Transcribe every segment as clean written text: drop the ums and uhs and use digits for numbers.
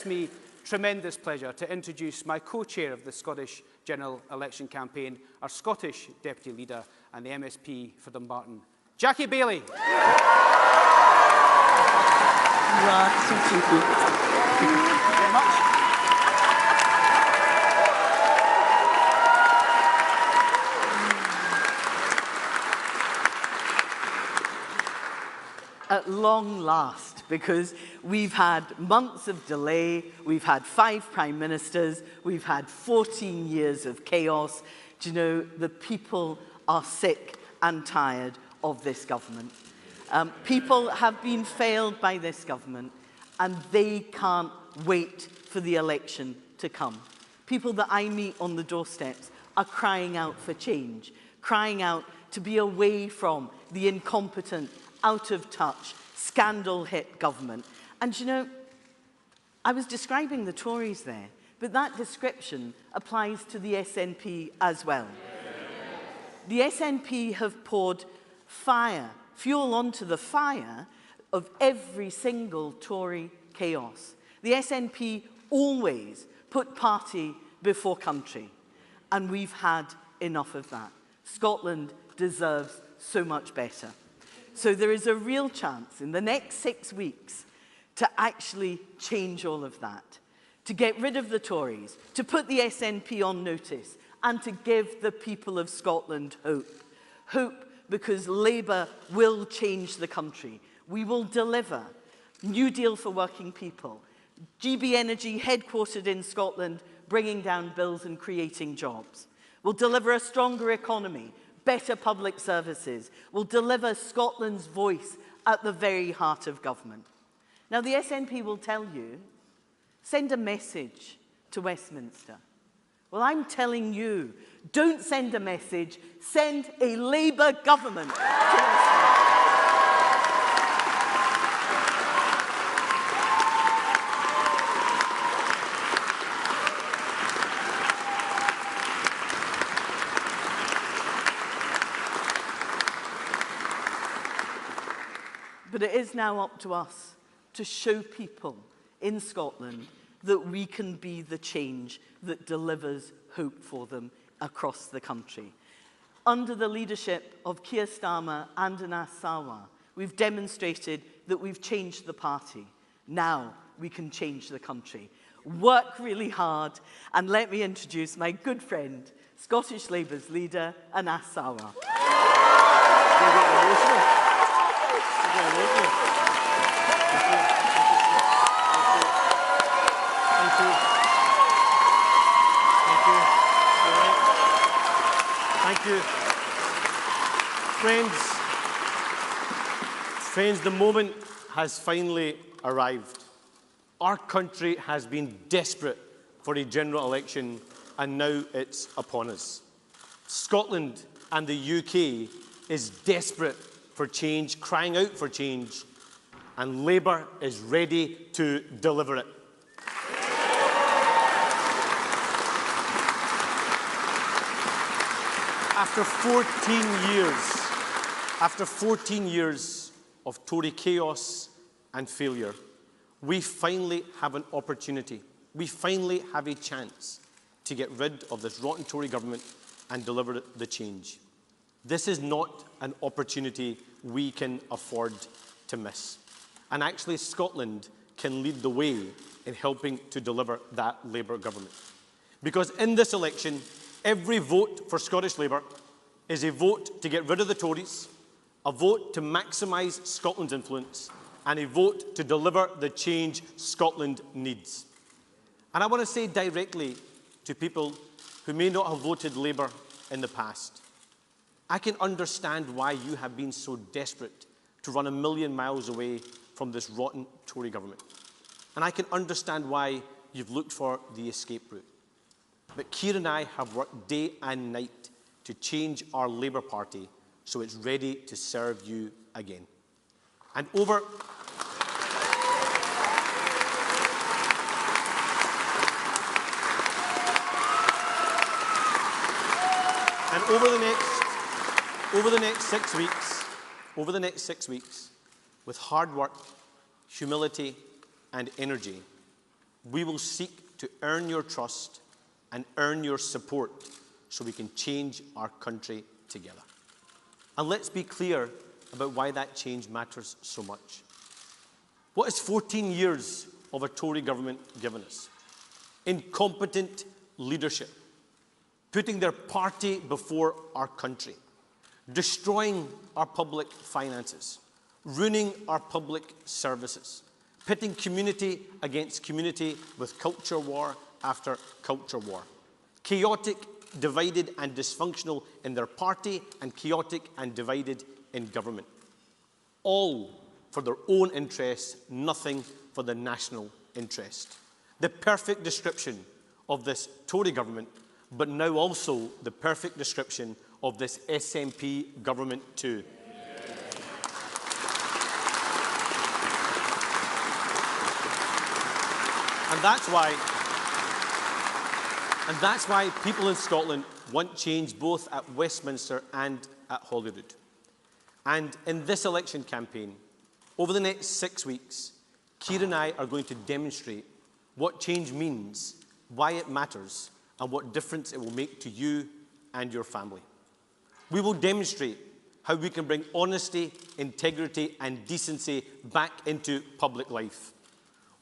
It's me tremendous pleasure to introduce my co-chair of the Scottish General Election Campaign, our Scottish Deputy Leader and the MSP for Dumbarton, Jackie Baillie. Thank you very much. At long last, because we've had months of delay, we've had 5 prime ministers, we've had 14 years of chaos. Do you know, the people are sick and tired of this government. People have been failed by this government, and they can't wait for the election to come. People that I meet on the doorsteps are crying out for change, crying out to be away from the incompetent, out-of-touch, scandal-hit government. And you know, I was describing the Tories there, but that description applies to the SNP as well. The SNP have poured fuel onto the fire of every single Tory chaos. The SNP always put party before country, and we've had enough of that. Scotland deserves so much better. So there is a real chance in the next 6 weeks to actually change all of that, to get rid of the Tories, to put the SNP on notice, and to give the people of Scotland hope. Hope because Labour will change the country. We will deliver New Deal for working people, GB Energy headquartered in Scotland, bringing down bills and creating jobs. We'll deliver a stronger economy, better public services, will deliver Scotland's voice at the very heart of government. Now, the SNP will tell you, send a message to Westminster. Well, I'm telling you, don't send a message, send a Labour government to Westminster. But it is now up to us to show people in Scotland that we can be the change that delivers hope for them across the country. Under the leadership of Keir Starmer and Sarwar, we've demonstrated that we've changed the party. Now we can change the country. Work really hard, and let me introduce my good friend, Scottish Labour's leader, Sarwar. Thank you. Friends, the moment has finally arrived. Our country has been desperate for a general election, and now it's upon us. Scotland and the UK is desperate for change, crying out for change, and Labour is ready to deliver it. After 14 years of Tory chaos and failure, we finally have an opportunity. We finally have a chance to get rid of this rotten Tory government and deliver the change. This is not an opportunity we can afford to miss. And actually, Scotland can lead the way in helping to deliver that Labour government. Because in this election, every vote for Scottish Labour is a vote to get rid of the Tories, a vote to maximise Scotland's influence, and a vote to deliver the change Scotland needs. And I want to say directly to people who may not have voted Labour in the past, I can understand why you have been so desperate to run a million miles away from this rotten Tory government. And I can understand why you've looked for the escape route. But Keir and I have worked day and night to change our Labour Party so it's ready to serve you again. And over the next 6 weeks, with hard work, humility and energy, We will seek to earn your trust and earn your support so we can change our country together. And let's be clear about why that change matters so much. What has 14 years of a Tory government given us? Incompetent leadership, putting their party before our country, destroying our public finances, ruining our public services, pitting community against community with culture war after culture war, chaotic, divided and dysfunctional in their party, and chaotic and divided in government. All for their own interests, nothing for the national interest. The perfect description of this Tory government, but now also the perfect description of this SNP government too. And that's why people in Scotland want change both at Westminster and at Holyrood. And in this election campaign, over the next 6 weeks, Keir and I are going to demonstrate what change means, why it matters, and what difference it will make to you and your family. We will demonstrate how we can bring honesty, integrity, and decency back into public life.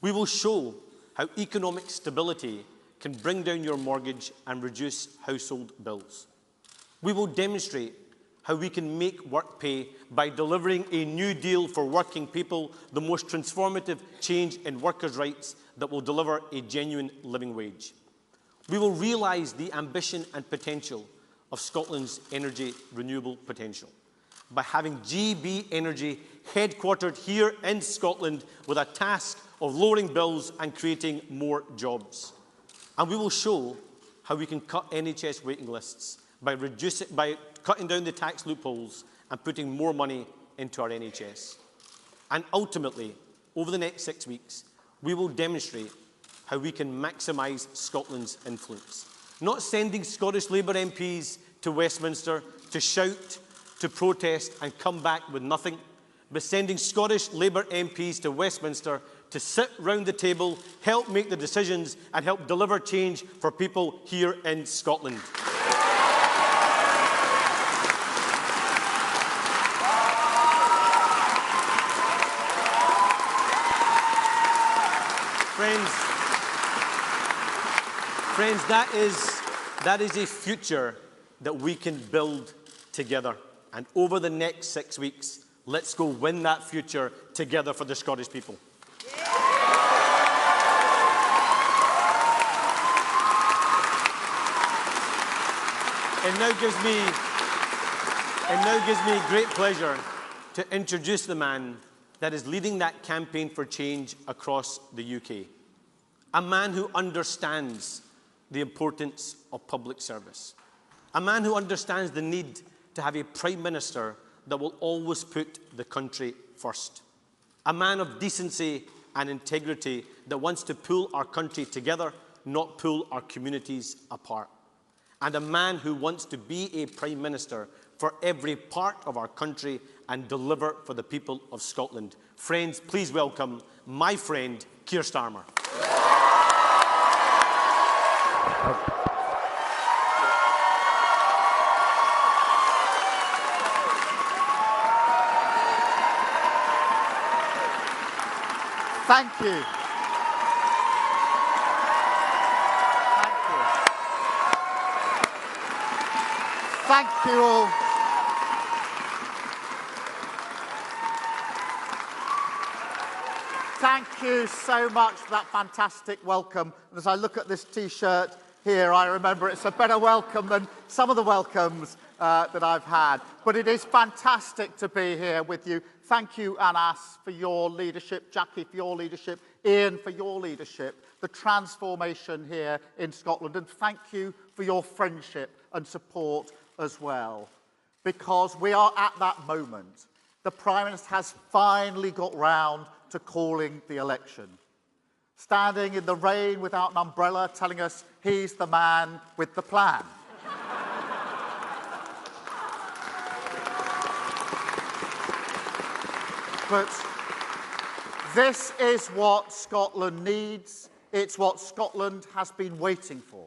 We will show how economic stability can bring down your mortgage and reduce household bills. We will demonstrate how we can make work pay by delivering a new deal for working people, the most transformative change in workers' rights that will deliver a genuine living wage. We will realise the ambition and potential of Scotland's energy renewable potential by having GB Energy headquartered here in Scotland with a task of lowering bills and creating more jobs. And we will show how we can cut NHS waiting lists by cutting down the tax loopholes and putting more money into our NHS. And ultimately, over the next 6 weeks, we will demonstrate how we can maximise Scotland's influence. Not sending Scottish Labour MPs to Westminster to shout, to protest and come back with nothing, but sending Scottish Labour MPs to Westminster to sit round the table, help make the decisions and help deliver change for people here in Scotland. Friends, that is a future that we can build together. And over the next 6 weeks, let's go win that future together for the Scottish people. It now gives me great pleasure to introduce the man that is leading that campaign for change across the UK. A man who understands the importance of public service. A man who understands the need to have a Prime Minister that will always put the country first. A man of decency and integrity that wants to pull our country together, not pull our communities apart. And a man who wants to be a Prime Minister for every part of our country and deliver for the people of Scotland. Friends, please welcome my friend, Keir Starmer. Thank you. Thank you all. Thank you so much for that fantastic welcome. As I look at this T-shirt here, I remember it's a better welcome than some of the welcomes that I've had. But it is fantastic to be here with you. Thank you, Anas, for your leadership, Jackie, for your leadership, Ian, for your leadership, the transformation here in Scotland. And thank you for your friendship and support as well. Because we are at that moment. The Prime Minister has finally got round to calling the election. Standing in the rain without an umbrella, telling us he's the man with the plan. But this is what Scotland needs. It's what Scotland has been waiting for.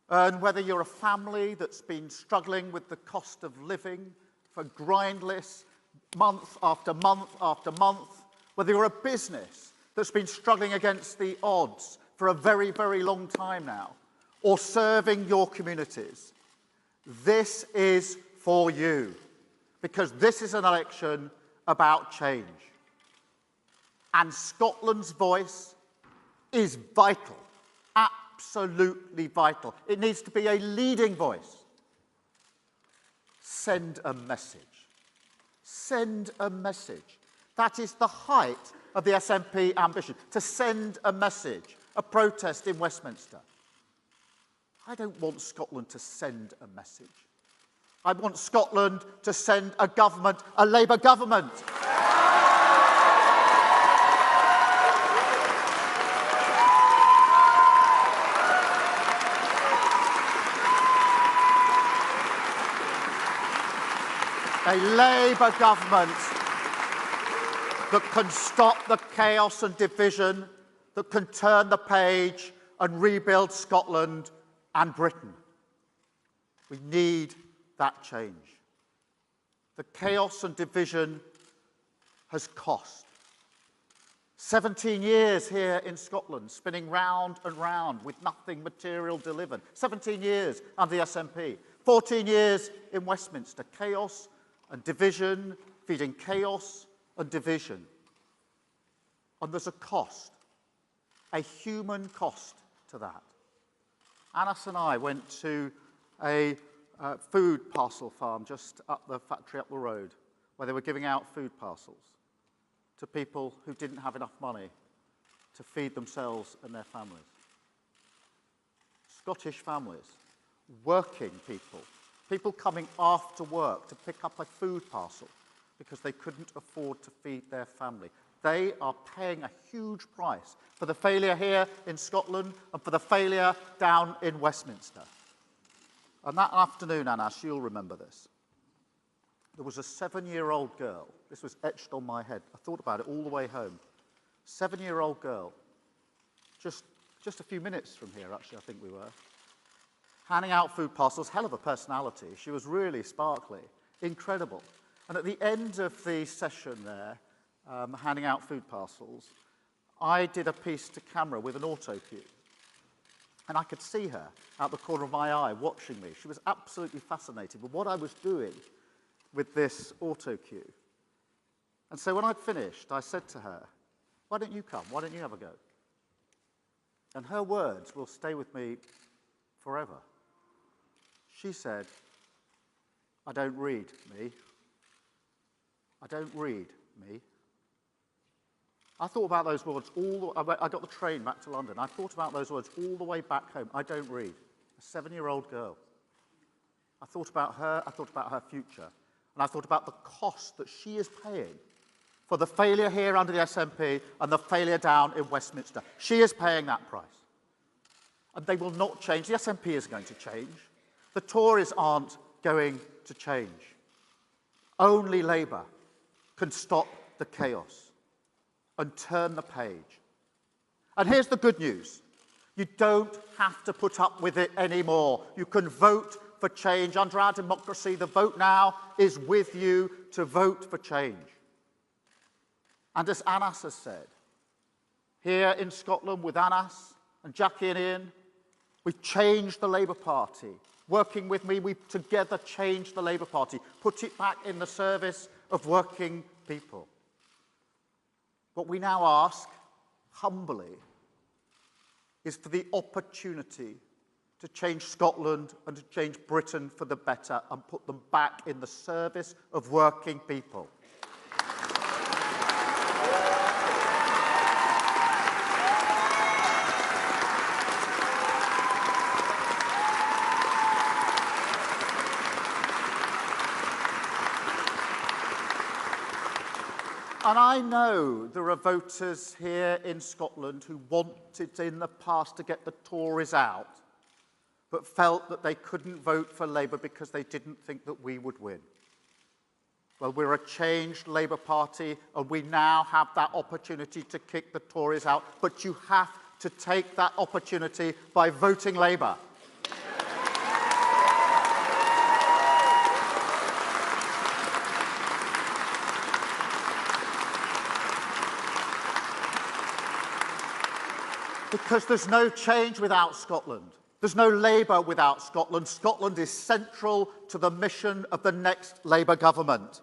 And whether you're a family that's been struggling with the cost of living for grindless month after month after month, whether you're a business that's been struggling against the odds for a very, very long time now, or serving your communities, this is for you, because this is an election about change. And Scotland's voice is vital, absolutely vital. It needs to be a leading voice. Send a message. Send a message. That is the height of the SNP ambition, to send a message, a protest in Westminster. I don't want Scotland to send a message. I want Scotland to send a government, a Labour government. A Labour government that can stop the chaos and division, that can turn the page and rebuild Scotland and Britain. We need that change. The chaos and division has cost. 17 years here in Scotland, spinning round and round with nothing material delivered. 17 years under the SNP. 14 years in Westminster. Chaos and division, feeding chaos and division. And there's a cost, a human cost to that. Annas and I went to a food parcel farm just up the factory up the road, where they were giving out food parcels to people who didn't have enough money to feed themselves and their families. Scottish families, working people, people coming after work to pick up a food parcel because they couldn't afford to feed their family. They are paying a huge price for the failure here in Scotland and for the failure down in Westminster. And that afternoon, Annas, you'll remember this. There was a 7-year-old girl. This was etched on my head. I thought about it all the way home. 7-year-old girl, just a few minutes from here, actually, I think we were, handing out food parcels, hell of a personality. She was really sparkly, incredible. And at the end of the session there, handing out food parcels, I did a piece to camera with an auto cue. And I could see her out the corner of my eye watching me. She was absolutely fascinated with what I was doing with this auto cue. And so when I'd finished, I said to her, why don't you come? Why don't you have a go? And her words will stay with me forever. She said, I don't read, me. I don't read, me. I thought about those words I got the train back to London. I thought about those words all the way back home. I don't read. A 7-year-old girl. I thought about her, I thought about her future. And I thought about the cost that she is paying for the failure here under the SNP and the failure down in Westminster. She is paying that price. And they will not change. The SNP is going to change. The Tories aren't going to change. Only Labour can stop the chaos and turn the page. And here's the good news. You don't have to put up with it anymore. You can vote for change. Under our democracy, the vote now is with you to vote for change. And as Annas has said, here in Scotland with Annas and Jackie and Ian, we've changed the Labour Party. Working with me, we've together changed the Labour Party, put it back in the service of working people. What we now ask, humbly, is for the opportunity to change Scotland and to change Britain for the better and put them back in the service of working people. And I know there are voters here in Scotland who wanted in the past to get the Tories out, but felt that they couldn't vote for Labour because they didn't think that we would win. Well, we're a changed Labour Party, and we now have that opportunity to kick the Tories out, but you have to take that opportunity by voting Labour. Because there's no change without Scotland. There's no Labour without Scotland. Scotland is central to the mission of the next Labour government.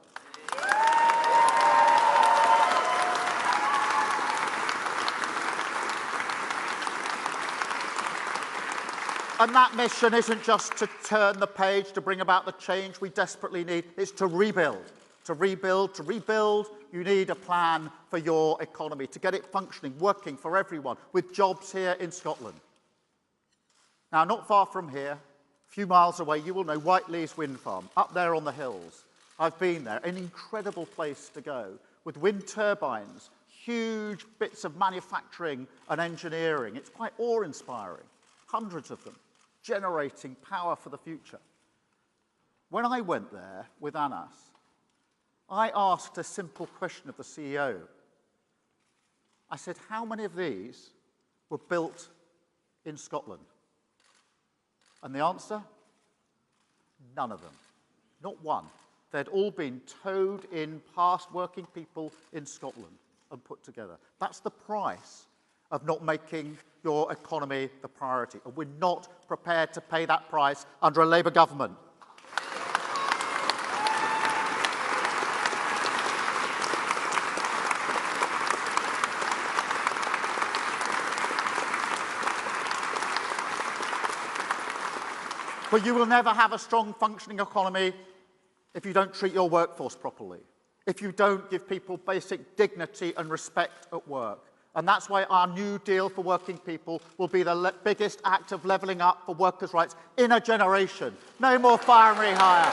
And that mission isn't just to turn the page, to bring about the change we desperately need. It's to rebuild. To rebuild, to rebuild, you need a plan for your economy, to get it functioning, working for everyone, with jobs here in Scotland. Now, not far from here, a few miles away, you will know Whiteley's wind farm, up there on the hills. I've been there, an incredible place to go, with wind turbines, huge bits of manufacturing and engineering. It's quite awe-inspiring, hundreds of them, generating power for the future. When I went there with Anas, I asked a simple question of the CEO. I said, how many of these were built in Scotland? And the answer? None of them. Not one. They'd all been towed in past working people in Scotland and put together. That's the price of not making your economy the priority. And we're not prepared to pay that price under a Labour government. But you will never have a strong functioning economy if you don't treat your workforce properly, if you don't give people basic dignity and respect at work. And that's why our new deal for working people will be the biggest act of levelling up for workers' rights in a generation. No more fire and rehire.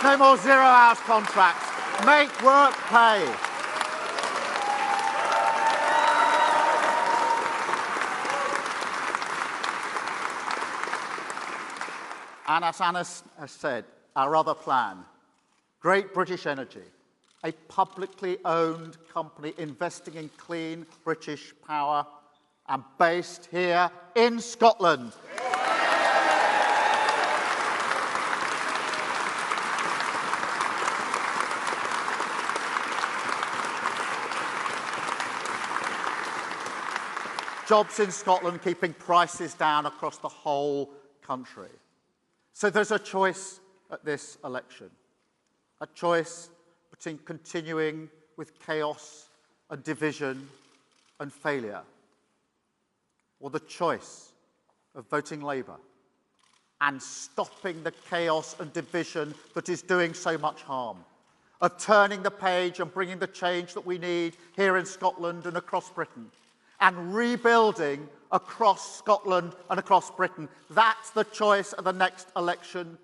No more zero-hours contracts. Make work pay. And as Anas has said, our other plan, Great British Energy, a publicly owned company investing in clean British power and based here in Scotland. Jobs in Scotland, keeping prices down across the whole country. So there's a choice at this election, a choice between continuing with chaos and division and failure, or the choice of voting Labour and stopping the chaos and division that is doing so much harm, of turning the page and bringing the change that we need here in Scotland and across Britain, and rebuilding across Scotland and across Britain. That's the choice of the next election.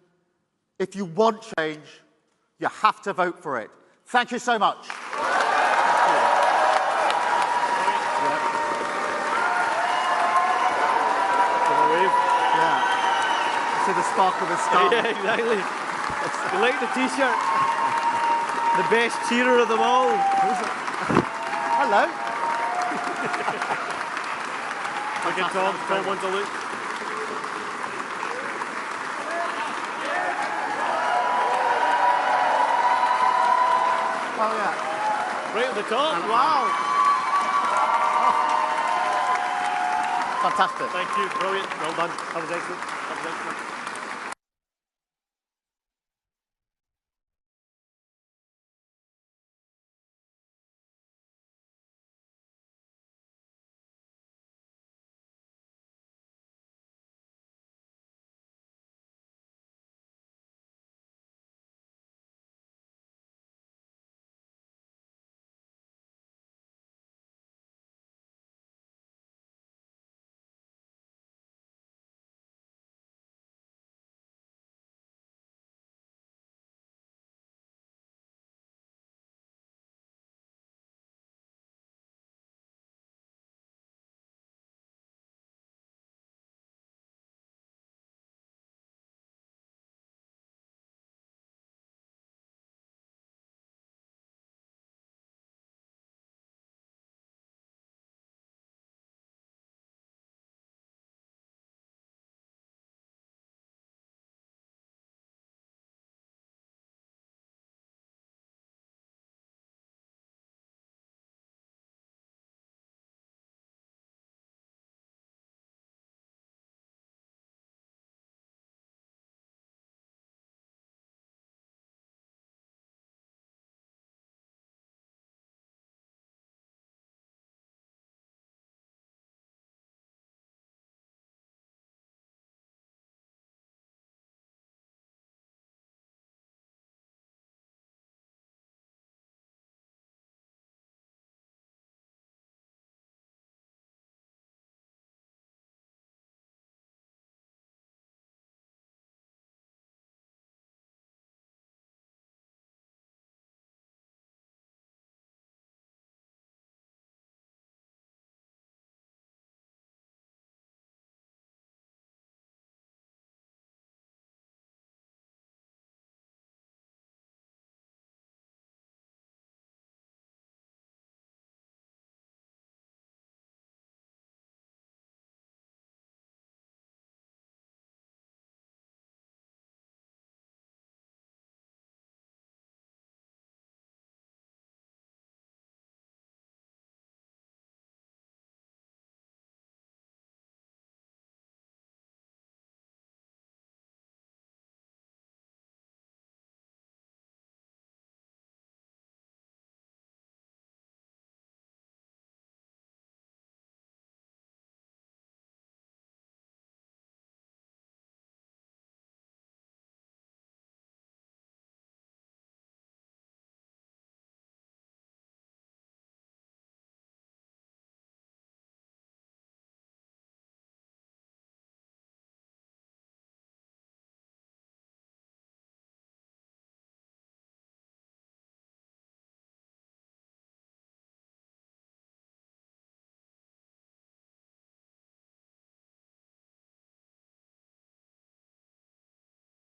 If you want change, you have to vote for it. Thank you so much. See the sparkle of the star. Yeah, exactly. You like the T-shirt? The best cheerer of them all. Hello. Look at Tom. Tom wants a look. Oh, yeah. Right at the top. Wow. Fantastic. Thank you. Brilliant. Well done. That was excellent. That was excellent.